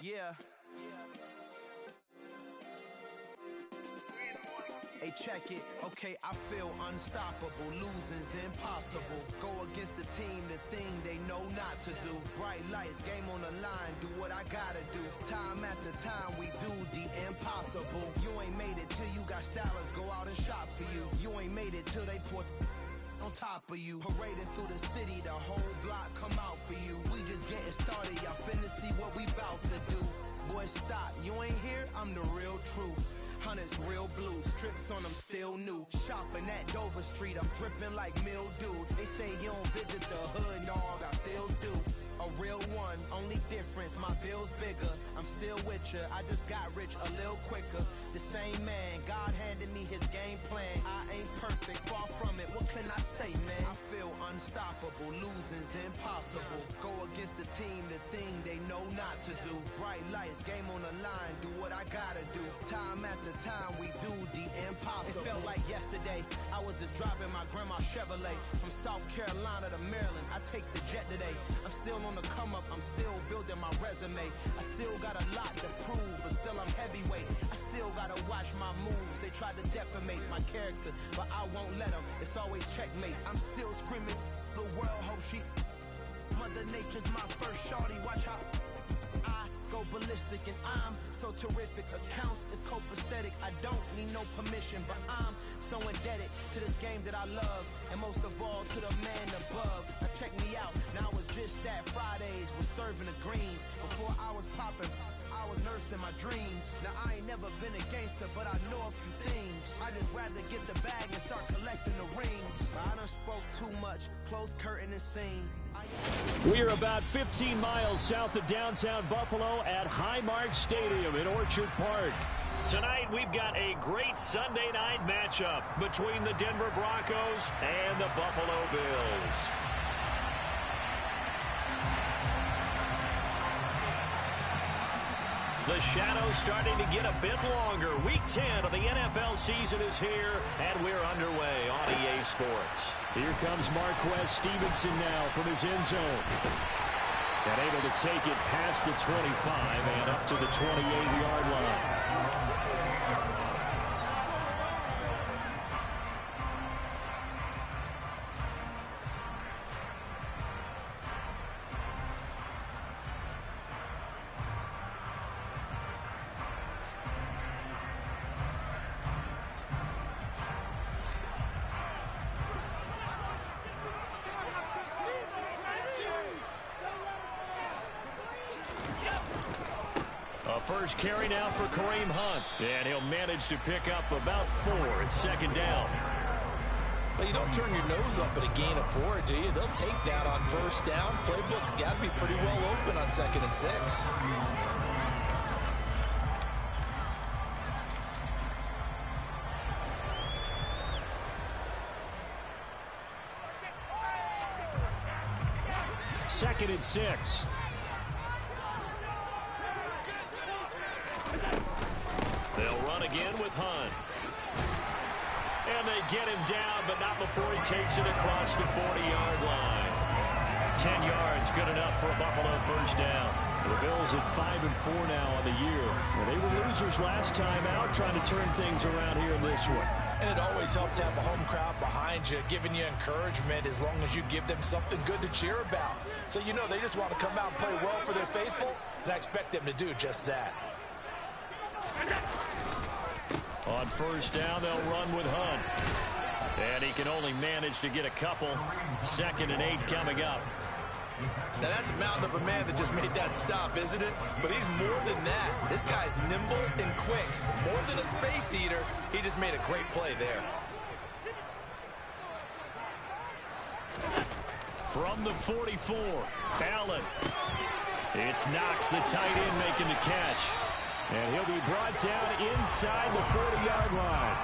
Yeah. Hey, check it. Okay, I feel unstoppable. Losing's impossible. Go against the team, the thing they know not to do. Bright lights, game on the line. Do what I gotta do. Time after time, we do the impossible. You ain't made it till you got stylers go out and shop for you. You ain't made it till they put on top of you. Parading through the city, the whole block come out for you. We just getting started, y'all finna see what we bout to do. Boy, stop, you ain't here, I'm the real truth. Hunters real blue, strips on them still new. Shopping at Dover Street, I'm dripping like mildew. They say you don't visit the hood, dog, I still do. A real one, only difference, my bill's bigger. I'm still with ya, I just got rich a little quicker. The same man, God handed me his game plan. I ain't perfect, far from it, what can I say, man? I feel unstoppable, losing's impossible. Go against the team, the thing they know not to do. Bright lights, game on the line, do what I gotta do. Time after time, we do the impossible. It felt like yesterday, I was just driving my grandma's Chevrolet. From South Carolina to Maryland, I take the jet today. I'm still on the come up, I'm still building my resume. I still got a lot to prove, but still I'm heavyweight. I still gotta watch my moves. They tried to defamate my character, but I won't let them. It's always checkmate. I'm still screaming, the world hope she. Mother Nature's my first shorty. Watch how I go ballistic, and I'm so terrific. Accounts is copacetic. I don't need no permission, but I'm so indebted to this game that I love, and most of all to the man above. Now check me out, now it's just that Fridays was serving the greens. Before I was popping, I was nursing my dreams. Now I ain't never been a gangster, but I know a few things. I just rather get the bag and start collecting the rings. But I done spoke too much, close curtain and scene. We are about 15 miles south of downtown Buffalo at Highmark Stadium in Orchard Park. Tonight, we've got a great Sunday night matchup between the Denver Broncos and the Buffalo Bills. The shadow's starting to get a bit longer. Week 10 of the NFL season is here, and we're underway on EA Sports. Here comes Marquez Stevenson now from his end zone. And able to take it past the 25 and up to the 28-yard line. First carry now for Kareem Hunt. And he'll manage to pick up about 4 at second down. Well, you don't turn your nose up at a gain of 4, do you? They'll take that on first down. Playbook's got to be pretty well open on 2nd and 6. Second and 6. They'll run again with Hunt. And they get him down, but not before he takes it across the 40-yard line. 10 yards, good enough for a Buffalo first down. The Bills at 5-4 now on the year. Well, they were losers last time out, trying to turn things around here in this one. And it always helps to have a home crowd behind you, giving you encouragement as long as you give them something good to cheer about. So you know they just want to come out and play well for their faithful, and I expect them to do just that. On first down, they'll run with Hunt. And he can only manage to get a couple. 2nd and 8 coming up. Now that's a mountain of a man that just made that stop, isn't it? But he's more than that. This guy's nimble and quick. More than a space eater, he just made a great play there. From the 44, Allen. It's Knox, the tight end, making the catch. And he'll be brought down inside the 40-yard line.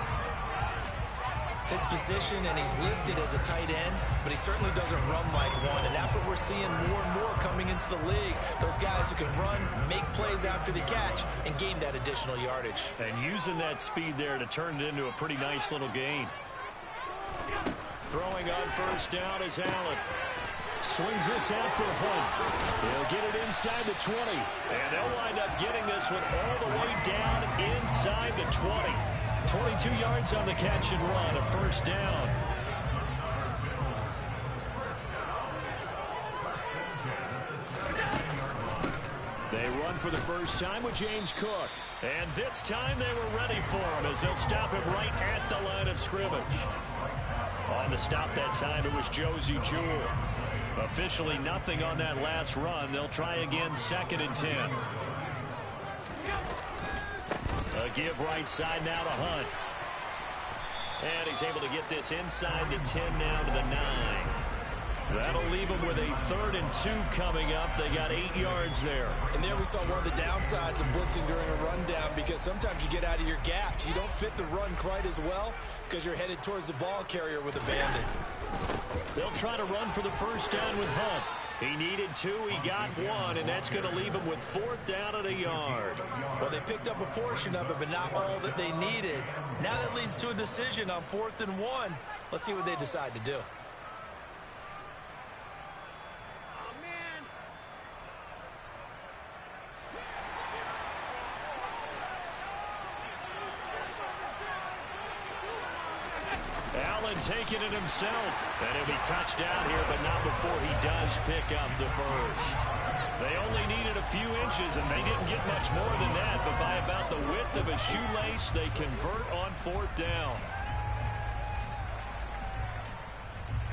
His position, and he's listed as a tight end, but he certainly doesn't run like one, and that's what we're seeing more and more coming into the league. Those guys who can run, make plays after the catch, and gain that additional yardage. And using that speed there to turn it into a pretty nice little gain. Throwing on first down is Allen. Swings this out for Hunt. He'll get it inside the 20. And they'll wind up getting this one all the way down inside the 20. 22 yards on the catch and run, a first down. They run for the first time with James Cook. And this time they were ready for him as they'll stop him right at the line of scrimmage. On the stop that time, it was Josie Jewell. Officially nothing on that last run. They'll try again, 2nd and 10. A give right side now to Hunt. And he's able to get this inside the 10 now to the 9. That'll leave them with a 3rd and 2 coming up. They got 8 yards there. And there we saw one of the downsides of blitzing during a rundown, because sometimes you get out of your gaps. You don't fit the run quite as well because you're headed towards the ball carrier with a bandit. They'll try to run for the first down with Hunt. He needed 2, he got 1, and that's going to leave him with 4th down at a yard. Well, they picked up a portion of it, but not all that they needed. Now that leads to a decision on 4th and 1. Let's see what they decide to do. Allen taking it himself. And he'll be touched down here, but not before he does pick up the first. They only needed a few inches, and they didn't get much more than that. But by about the width of a shoelace, they convert on 4th down.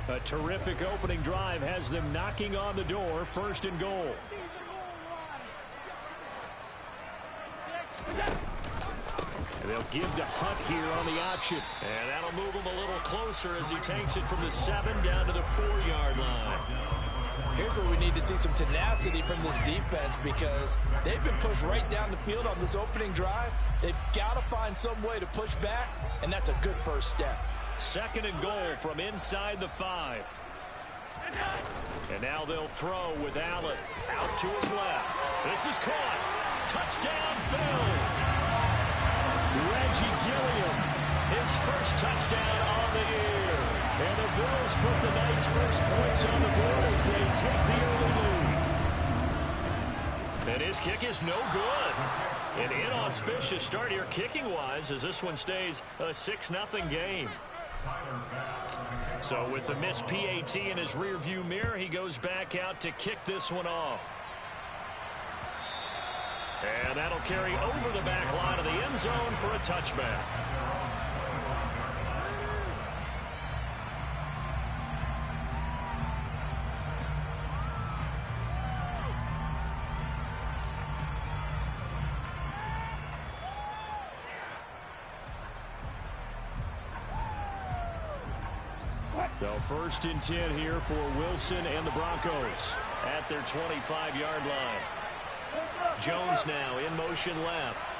A terrific opening drive has them knocking on the door, 1st and goal. They'll give to Hunt here on the option. And that'll move him a little closer as he takes it from the 7 down to the 4-yard line. Here's where we need to see some tenacity from this defense, because they've been pushed right down the field on this opening drive. They've got to find some way to push back, and that's a good first step. 2nd and goal from inside the 5. And now they'll throw with Allen out to his left. This is caught. Touchdown, Bills. Reggie Gilliam, his first touchdown on the year. And the Bills put the night's first points on the board as they take the early lead. And his kick is no good. An inauspicious start here kicking-wise as this one stays a 6-0 game. So with the missed PAT in his rearview mirror, he goes back out to kick this one off. And that'll carry over the back line of the end zone for a touchback. So 1st and 10 here for Wilson and the Broncos at their 25-yard line. Jones now in motion left.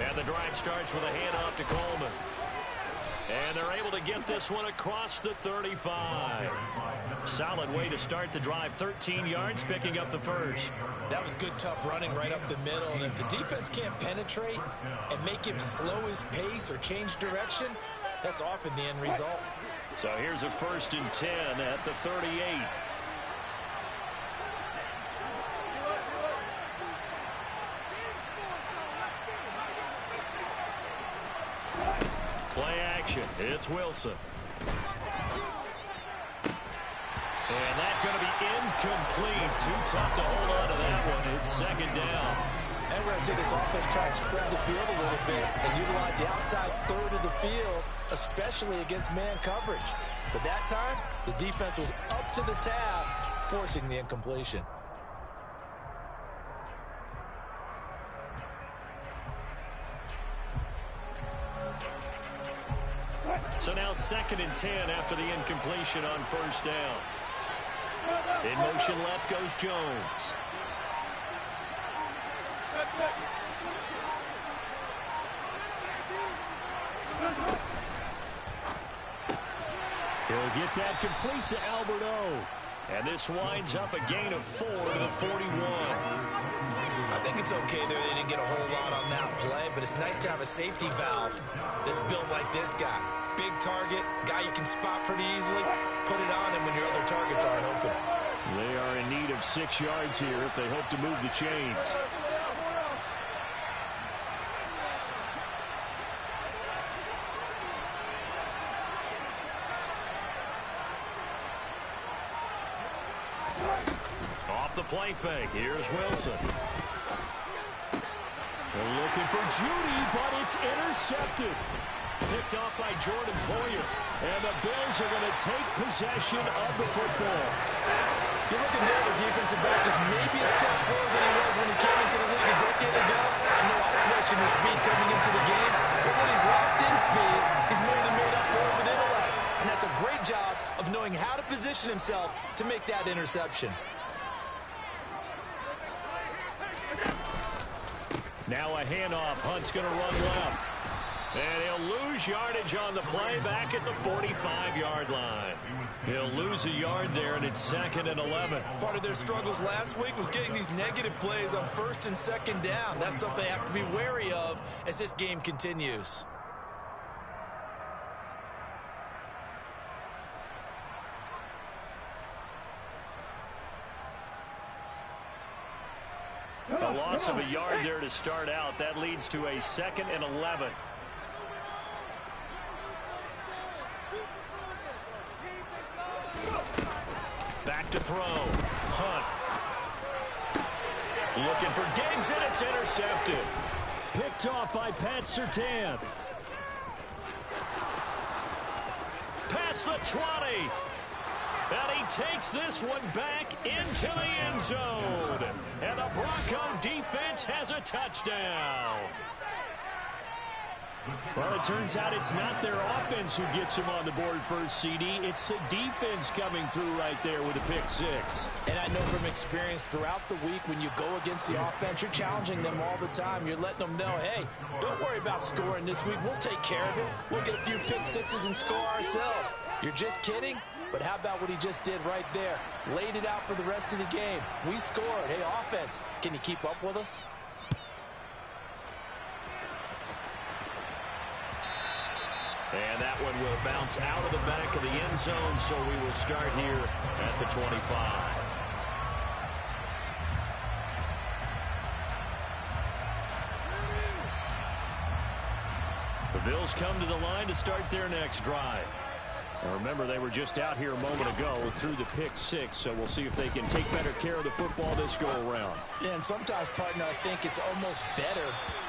And the drive starts with a handoff to Coleman. And they're able to get this one across the 35. Solid way to start the drive. 13 yards, picking up the first. That was good, tough running right up the middle. And if the defense can't penetrate and make him slow his pace or change direction, that's often the end result. So here's a 1st and 10 at the 38. Play action. It's Wilson. And that's going to be incomplete. Too tough to hold on to that one. It's 2nd down. And we're going to see this offense try to spread the field a little bit and utilize the outside 3rd of the field, especially against man coverage. But that time, the defense was up to the task, forcing the incompletion. So now 2nd and 10 after the incompletion on 1st down. In motion left goes Jones. He'll get that complete to Alberto. And this winds up a gain of 4 to the 41. I think it's okay there. They didn't get a whole lot on that play, but it's nice to have a safety valve that's built like this guy. Big target, guy you can spot pretty easily. Put it on him when your other targets aren't open. They are in need of 6 yards here if they hope to move the chains. Off the play fake. Here's Wilson. They're looking for Judy, but it's intercepted. Picked off by Jordan Poyer. And the Bills are going to take possession of the football. You're looking there, the defensive back is maybe a step slower than he was when he came into the league a decade ago. I know I questioned his speed coming into the game, but when he's lost in speed, he's more than made up for it with intellect. And that's a great job of knowing how to position himself to make that interception. Now a handoff. Hunt's going to run left. And he'll lose yardage on the play back at the 45-yard line. He'll lose a yard there, and it's 2nd and 11. Part of their struggles last week was getting these negative plays on 1st and 2nd down. That's something they have to be wary of as this game continues. A loss of a yard there to start out. That leads to a 2nd and 11. Back to throw. Hunt. Looking for Diggs, and it's intercepted. Picked off by Pat Surtain. Past the 20. And he takes this one back into the end zone. And the Bronco defense has a touchdown. Well, it turns out it's not their offense who gets them on the board first, CD. It's the defense coming through right there with a pick 6. And I know from experience throughout the week when you go against the offense, you're challenging them all the time. You're letting them know, hey, don't worry about scoring this week. We'll take care of it. We'll get a few pick 6s and score ourselves. You're just kidding? But how about what he just did right there? Laid it out for the rest of the game. We scored. Hey, offense, can you keep up with us? And that one will bounce out of the back of the end zone, so we will start here at the 25. The Bills come to the line to start their next drive. Now remember, they were just out here a moment ago through the pick 6, so we'll see if they can take better care of the football this go-around. Yeah, and sometimes, partner, I think it's almost better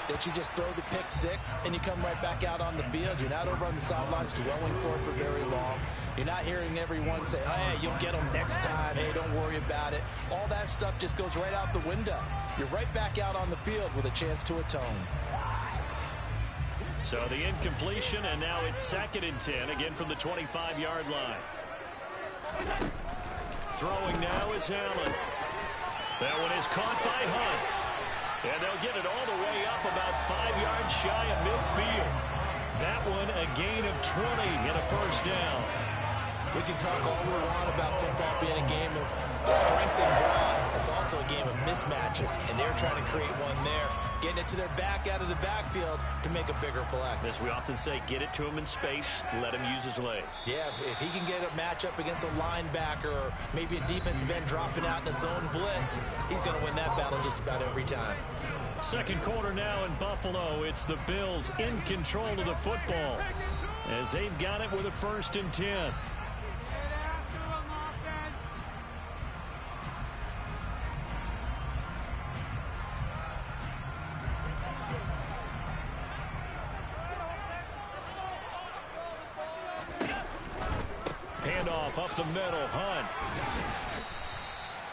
that you just throw the pick 6 and you come right back out on the field. You're not over on the sidelines dwelling for it for very long. You're not hearing everyone say, hey, you'll get them next time. Hey, don't worry about it. All that stuff just goes right out the window. You're right back out on the field with a chance to atone. So the incompletion, and now it's 2nd and 10, again from the 25-yard line. Throwing now is Allen. That one is caught by Hunt. And they'll get it all the way up about 5 yards shy of midfield. That one a gain of 20 and a first down. We can talk all we want about football being a game of strength and brawn. It's also a game of mismatches, and they're trying to create one there. Getting it to their back out of the backfield to make a bigger play. As we often say, get it to him in space, let him use his leg. Yeah, if he can get a matchup against a linebacker or maybe a defensive end dropping out in a zone blitz, he's going to win that battle just about every time. Second quarter now in Buffalo. It's the Bills in control of the football as they've got it with a 1st and 10. Handoff up the middle. Hunt.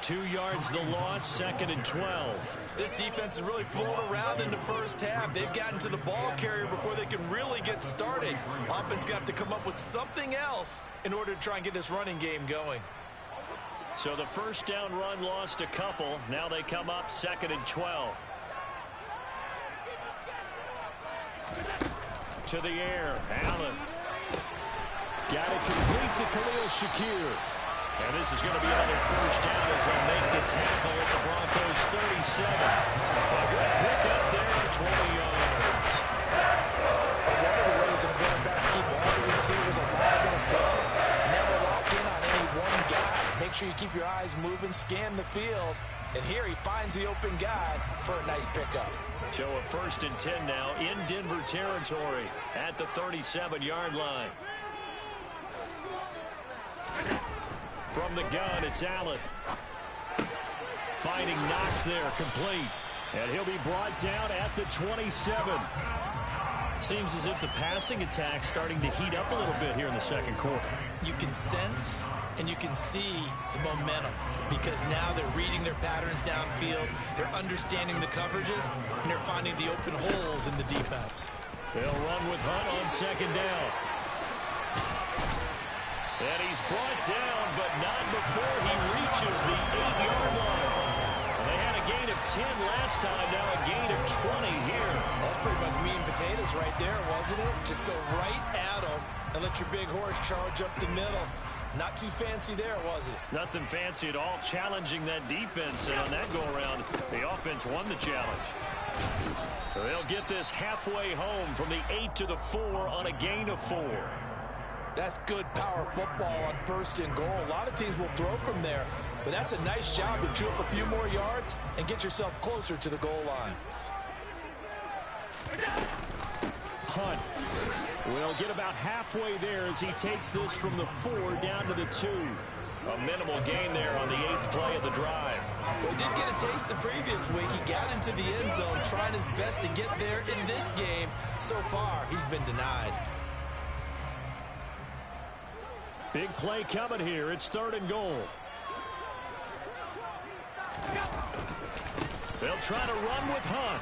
2 yards the loss, 2nd and 12. This defense is really flown around in the first half. They've gotten to the ball carrier before they can really get started. Offense going to have to come up with something else in order to try and get this running game going. So the first down run lost a couple. Now they come up 2nd and 12. To the air. Allen. Got it complete to Khalil Shakir. And this is going to be another first down as they'll make the tackle at the Broncos' 37. A good pick up there at 20 yards. One of the ways the quarterbacks keep all the receivers alive in a play, never lock in on any one guy. Make sure you keep your eyes moving, scan the field. And here he finds the open guy for a nice pickup. So a 1st and 10 now in Denver territory at the 37-yard line. From the gun, it's Allen. Finding Knox there, complete. And he'll be brought down at the 27. Seems as if the passing attack's starting to heat up a little bit here in the second quarter. You can sense and you can see the momentum because now they're reading their patterns downfield, they're understanding the coverages, and they're finding the open holes in the defense. They'll run with Hunt on 2nd down. And he's brought down, but not before he reaches the 8-yard line. They had a gain of 10 last time, now a gain of 20 here. That's pretty much meat and potatoes right there, wasn't it? Just go right at them and let your big horse charge up the middle. Not too fancy there, was it? Nothing fancy at all, challenging that defense, and on that go-around, the offense won the challenge. So they'll get this halfway home from the 8 to the 4 on a gain of 4. That's good power football on 1st and goal. A lot of teams will throw from there, but that's a nice job to chew up a few more yards and get yourself closer to the goal line. Hunt will get about halfway there as he takes this from the 4 down to the 2. A minimal gain there on the 8th play of the drive. Well, he did get a taste the previous week. He got into the end zone trying his best to get there in this game. So far, he's been denied. Big play coming here. It's 3rd and goal. They'll try to run with Hunt.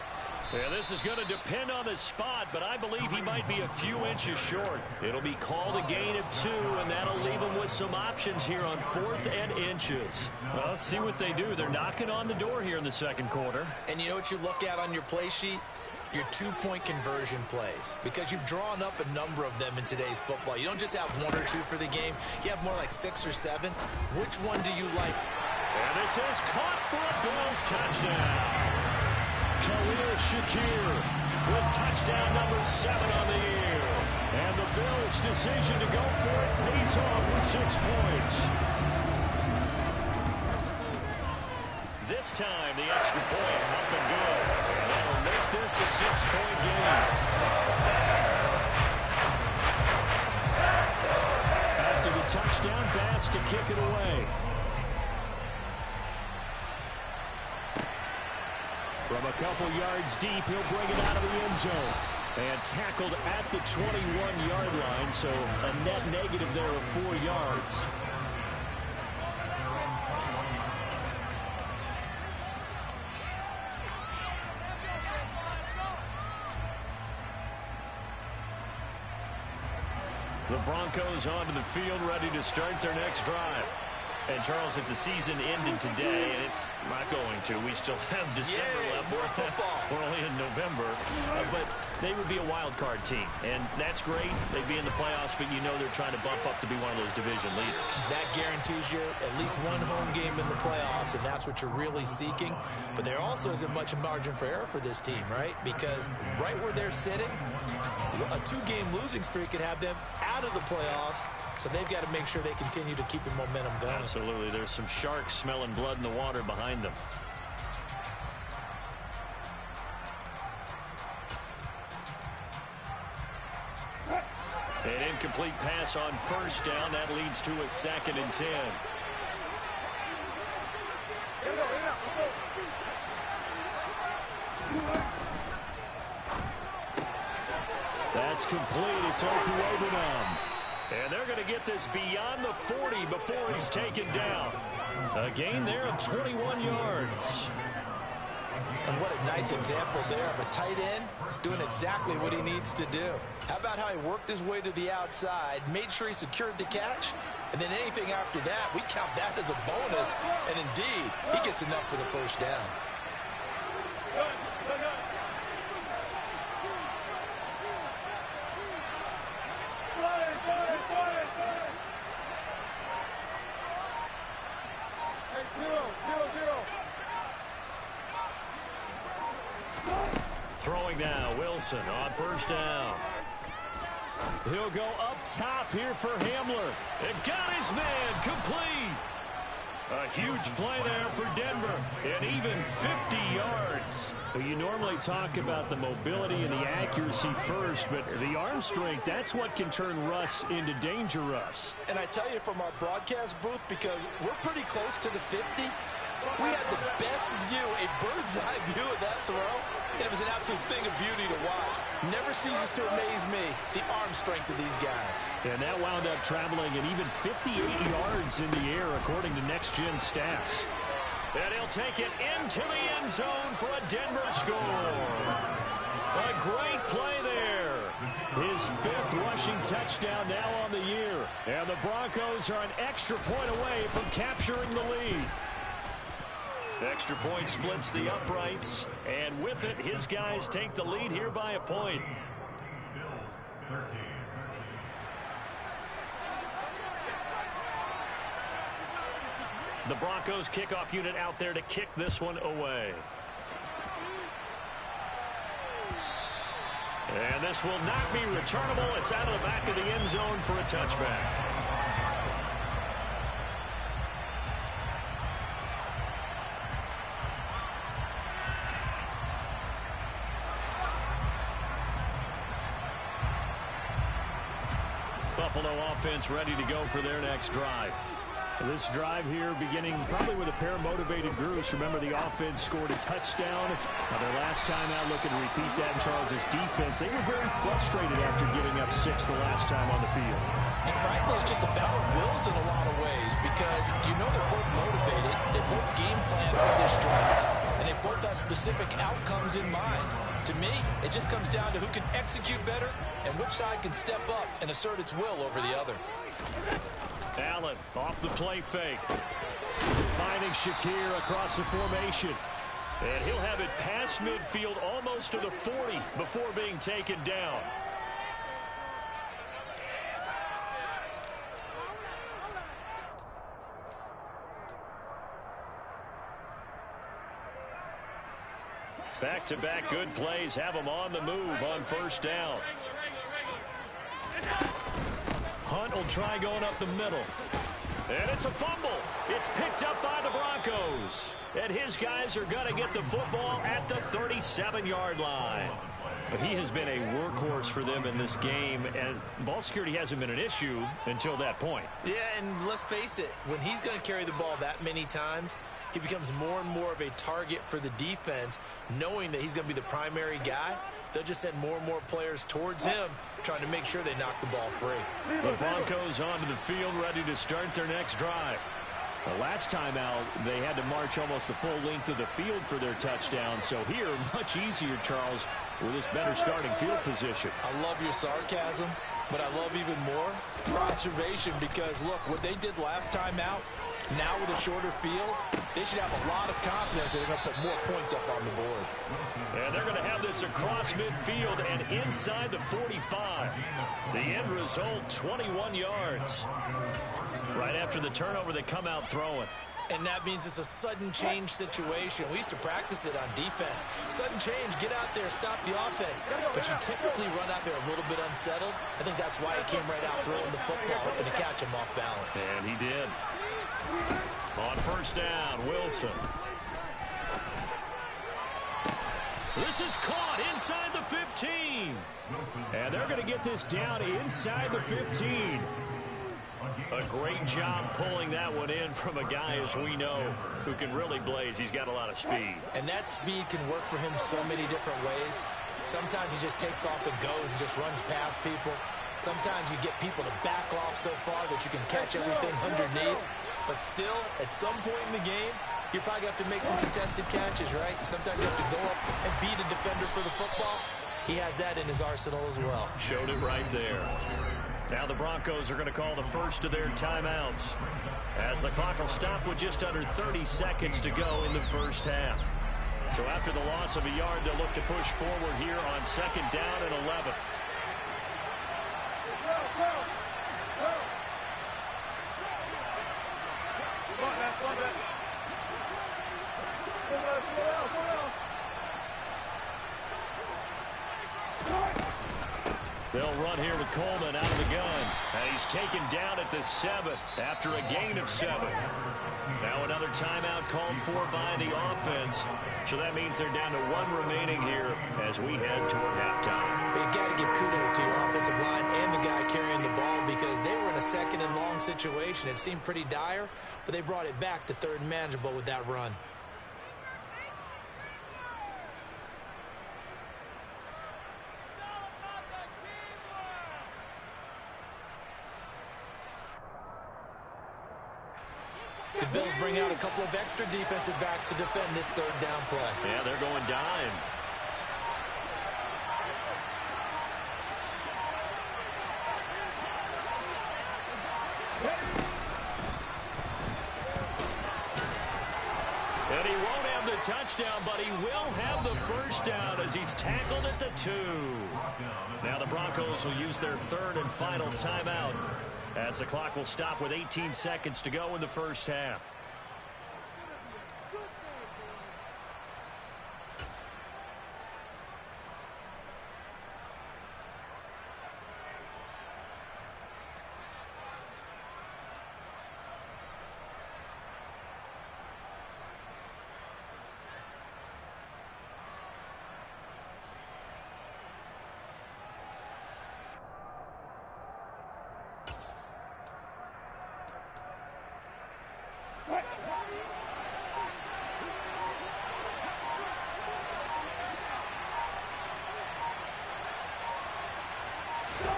Yeah, this is going to depend on the spot, but I believe he might be a few inches short. It'll be called a gain of 2, and that'll leave him with some options here on 4th and inches. Well, let's see what they do. They're knocking on the door here in the second quarter. And you know what you look at on your play sheet? Your 2-point conversion plays, because you've drawn up a number of them in today's football. You don't just have 1 or 2 for the game. You have more like 6 or 7. Which one do you like? And this is caught for a Bills touchdown. Khalil Shakir with touchdown number 7 on the year. And the Bills' decision to go for it pays off with 6 points. This time, the extra point up and good. And that'll make this a 6-point game. After the touchdown pass to kick it away. From a couple yards deep, he'll bring it out of the end zone. And tackled at the 21-yard line, so a net negative there of 4 yards. The Broncos onto the field, ready to start their next drive. And, Charles, if the season ended today, and it's not going to, we still have December left. More football. We're only in November. But they would be a wild card team. And that's great. They'd be in the playoffs, but you know they're trying to bump up to be one of those division leaders. That guarantees you at least one home game in the playoffs, and that's what you're really seeking. But there also isn't much margin for error for this team, right? Because right where they're sitting, a 2-game losing streak could have them out of the playoffs. So they've got to make sure they continue to keep the momentum going. Absolutely. There's some sharks smelling blood in the water behind them. An incomplete pass on 1st down. That leads to a 2nd and 10. That's complete. It's Okuwebunam. And they're going to get this beyond the 40 before he's taken down. A gain there of 21 yards. And what a nice example there of a tight end doing exactly what he needs to do. How about how he worked his way to the outside, made sure he secured the catch, and then anything after that, we count that as a bonus. And indeed, he gets enough for the 1st down. Throwing now, Wilson on first down. He'll go up top here for Hamler. It got his man complete. A huge play there for Denver, and even 50 yards. Well, you normally talk about the mobility and the accuracy first, but the arm strength, that's what can turn Russ into danger Russ. And I tell you from our broadcast booth, because we're pretty close to the 50, we had the best view, a bird's eye view of that throw. And it was an absolute thing of beauty to watch. Never ceases to amaze me, the arm strength of these guys. And that wound up traveling an even 58 yards in the air, according to Next Gen stats. And he'll take it into the end zone for a Denver score. A great play there. His 5th rushing touchdown now on the year. And the Broncos are an extra point away from capturing the lead. Extra point splits the uprights, and with it, his guys take the lead here by a point. The Broncos kickoff unit out there to kick this one away. And this will not be returnable. It's out of the back of the end zone for a touchback. Buffalo offense ready to go for their next drive. This drive here beginning probably with a pair of motivated groups. Remember, the offense scored a touchdown. Their last time out, looking to repeat that in Charles' defense. They were very frustrated after giving up 6 the last time on the field. And frankly, it's just a battle of wills in a lot of ways, because you know they're both motivated. They both game plan for this drive, and they both have specific outcomes in mind. To me, it just comes down to who can execute better and which side can step up and assert its will over the other. Allen off the play fake. Finding Shakir across the formation. And he'll have it past midfield almost to the 40 before being taken down. Back-to-back good plays have them on the move on first down. Hunt will try going up the middle. And it's a fumble. It's picked up by the Broncos. And his guys are going to get the football at the 37-yard line. But he has been a workhorse for them in this game, and ball security hasn't been an issue until that point. Yeah, and let's face it, when he's going to carry the ball that many times, he becomes more and more of a target for the defense, knowing that he's going to be the primary guy. They'll just send more and more players towards him, trying to make sure they knock the ball free. The Broncos onto the field, ready to start their next drive. The last time out, they had to march almost the full length of the field for their touchdown. So here, much easier, Charles, with this better starting field position. I love your sarcasm, but I love even more your observation, because, look, what they did last time out, now with a shorter field, they should have a lot of confidence that they're going to put more points up on the board. And they're going to have this across midfield and inside the 45. The end result, 21 yards. Right after the turnover, they come out throwing. And that means it's a sudden change situation. We used to practice it on defense. Sudden change, get out there, stop the offense. But you typically run out there a little bit unsettled. I think that's why he came right out throwing the football, hoping to catch him off balance. And he did. On first down, Wilson. This is caught inside the 15. And they're going to get this down inside the 15. A great job pulling that one in from a guy, as we know, who can really blaze. He's got a lot of speed. And that speed can work for him so many different ways. Sometimes he just takes off and goes and just runs past people. Sometimes you get people to back off so far that you can catch everything underneath. But still, at some point in the game, you probably have to make some contested catches, right? Sometimes you have to go up and beat a defender for the football. He has that in his arsenal as well. Showed it right there. Now the Broncos are going to call the first of their timeouts, as the clock will stop with just under 30 seconds to go in the first half. So after the loss of a yard, they'll look to push forward here on second down and 11. They'll run here with Coleman out of the gun. And he's taken down at the 7 after a gain of 7. Now another timeout called for by the offense. So that means they're down to 1 remaining here as we head toward halftime. But you got to give kudos to your offensive line and the guy carrying the ball because they were in a second and long situation. It seemed pretty dire, but they brought it back to third and manageable with that run. The Bills bring out a couple of extra defensive backs to defend this third down play. Yeah, they're going dime. And he won't have the touchdown, but he will have the first down as he's tackled at the 2. Now the Broncos will use their third and final timeout as the clock will stop with 18 seconds to go in the first half.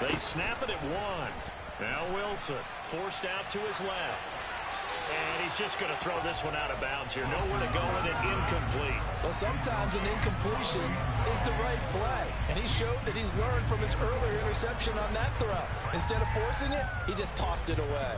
They snap it at 1. Now Wilson forced out to his left. And he's just going to throw this one out of bounds here. Nowhere to go with it. Incomplete. Well, sometimes an incompletion is the right play. And he showed that he's learned from his earlier interception on that throw. Instead of forcing it, he just tossed it away.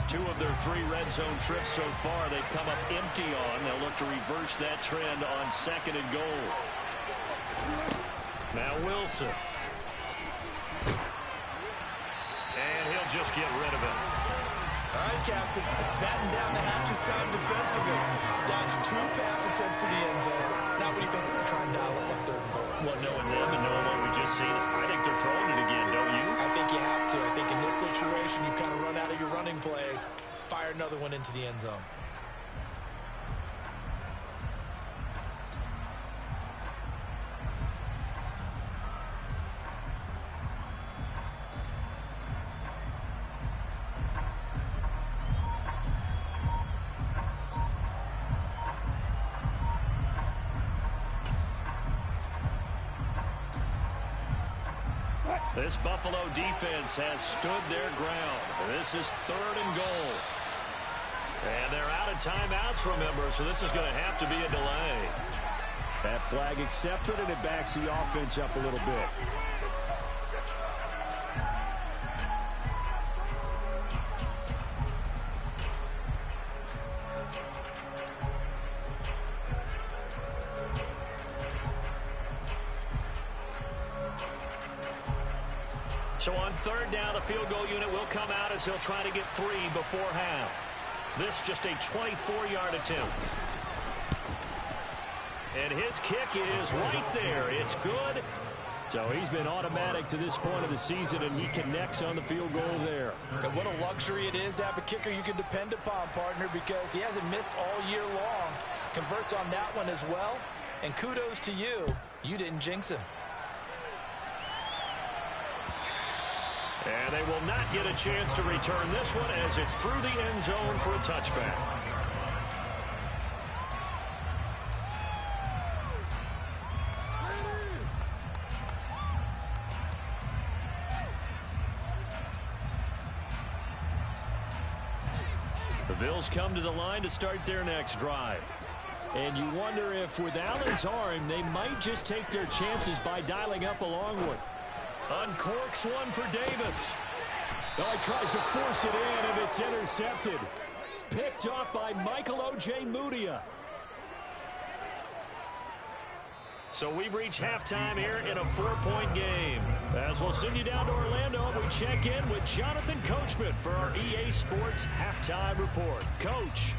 Two of their 3 red zone trips so far they've come up empty on. They'll look to reverse that trend on 2nd and goal. Now Wilson. And he'll just get rid of it. All right, Captain. It's batting down the hatches time defensively. Dodged 2 pass attempts to the end zone. Now what do you think they're going to try and dial up on 3rd and goal? Well, knowing them and knowing what we just seen, I think they're throwing it again, don't you? I think you have to. I think in this situation, you've kind of run out of your running plays. Fire another one into the end zone. This Buffalo defense has stood their ground. This is 3rd and goal. And they're out of timeouts, remember, so this is going to have to be a delay. That flag accepted, and it backs the offense up a little bit. So on 3rd down, the field goal unit will come out as he'll try to get 3 before half. This just a 24-yard attempt. And his kick is right there. It's good. So he's been automatic to this point of the season, and he connects on the field goal there. And what a luxury it is to have a kicker you can depend upon, partner, because he hasn't missed all year long. Converts on that one as well. And kudos to you. You didn't jinx him. And they will not get a chance to return this one as it's through the end zone for a touchback. The Bills come to the line to start their next drive. And you wonder if with Allen's arm, they might just take their chances by dialing up a long one. Uncorks one for Davis. Oh, he tries to force it in, and it's intercepted. Picked off by Michael O.J. Mudia. So we've reached halftime here in a 4-point game. As we'll send you down to Orlando, we check in with Jonathan Coachman for our EA Sports Halftime Report. Coach.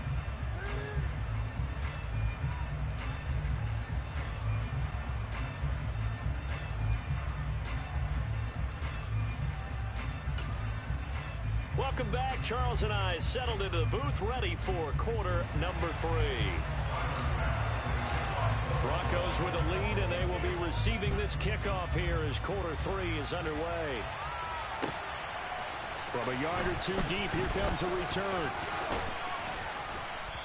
Welcome back. Charles and I settled into the booth, ready for quarter number 3. Broncos with a lead, and they will be receiving this kickoff here as quarter 3 is underway. From a yard or 2 deep, here comes a return.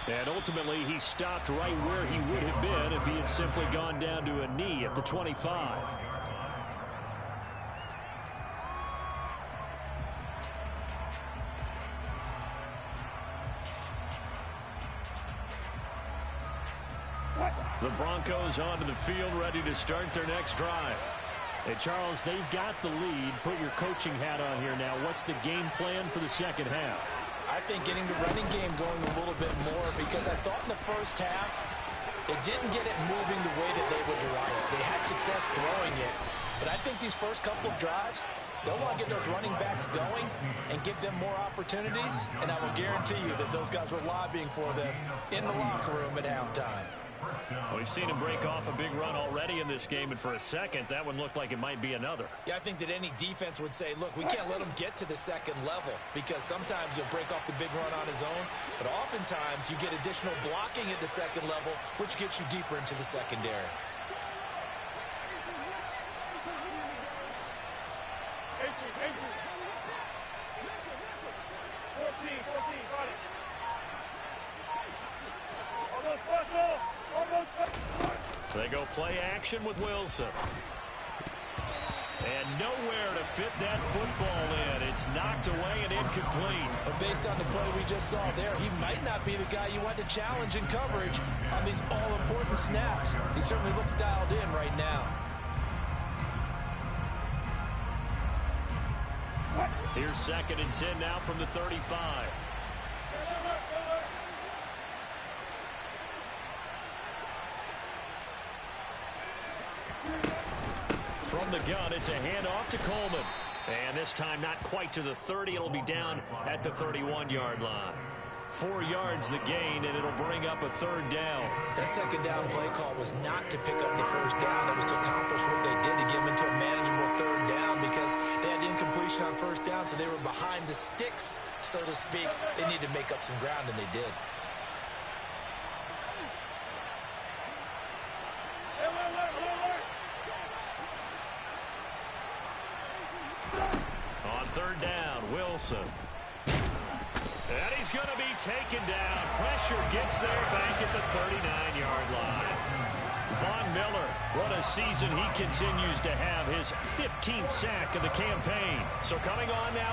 And ultimately, he stopped right where he would have been if he had simply gone down to a knee at the 25. The Broncos onto the field, ready to start their next drive. Hey, Charles, they've got the lead. Put your coaching hat on here now. What's the game plan for the second half? I think getting the running game going a little bit more, because I thought in the first half, it didn't get it moving the way that they would like. They had success throwing it. But I think these first couple of drives, they'll want to get those running backs going and give them more opportunities. And I will guarantee you that those guys were lobbying for them in the locker room at halftime. Well, we've seen him break off a big run already in this game, and for a second, that one looked like it might be another. Yeah, I think that any defense would say, look, we can't let him get to the second level, because sometimes he'll break off the big run on his own, but oftentimes you get additional blocking at the second level, which gets you deeper into the secondary. They go play action with Wilson. And nowhere to fit that football in. It's knocked away and incomplete. But based on the play we just saw there, he might not be the guy you want to challenge in coverage on these all-important snaps. He certainly looks dialed in right now. Here's 2nd and 10 now from the 35. From the gun, it's a handoff to Coleman. And this time not quite to the 30. It'll be down at the 31-yard line. 4 yards the gain, and it'll bring up a 3rd down. That second down play call was not to pick up the first down. It was to accomplish what they did to get them into a manageable 3rd down, because they had incompletion on first down, so they were behind the sticks, so to speak. They needed to make up some ground, and they did. On 3rd down, Wilson. And he's going to be taken down. Pressure gets there back at the 39-yard line. Von Miller, what a season he continues to have. His 15th sack of the campaign. So coming on now.